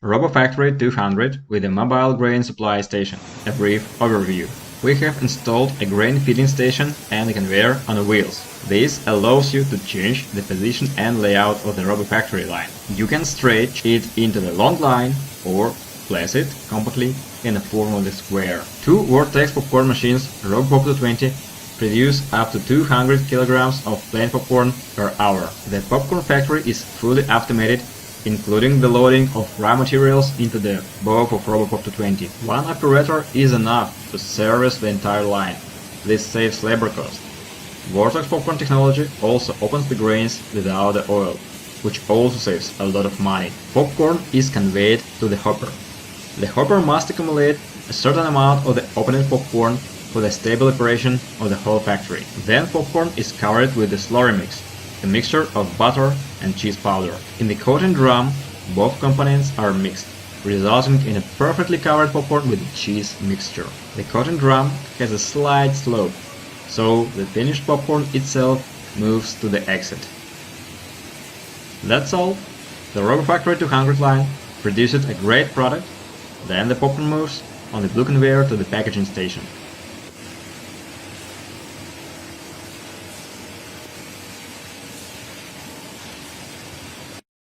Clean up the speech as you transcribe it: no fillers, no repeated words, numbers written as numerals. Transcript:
RoboFactory 200 with a mobile grain supply station. A brief overview. We have installed a grain feeding station and a conveyor on wheels. This allows you to change the position and layout of the RoboFactory line. You can stretch it into the long line or place it compactly in the form of the square. Two vortex popcorn machines, RoboPop 220, produce up to 200 kilograms of plain popcorn per hour. The popcorn factory is fully automated, including the loading of raw materials into the box of RoboPop 220. One operator is enough to service the entire line. This saves labor cost. Vortex popcorn technology also opens the grains without the oil, which also saves a lot of money. Popcorn is conveyed to the hopper. The hopper must accumulate a certain amount of the opened popcorn for the stable operation of the whole factory. Then popcorn is covered with the slurry mix, a mixture of butter and cheese powder. In the coating drum, both components are mixed, resulting in a perfectly covered popcorn with the cheese mixture. The coating drum has a slight slope, so the finished popcorn itself moves to the exit. That's all. The RoboFactory 200 line produces a great product, then the popcorn moves on the blue conveyor to the packaging station.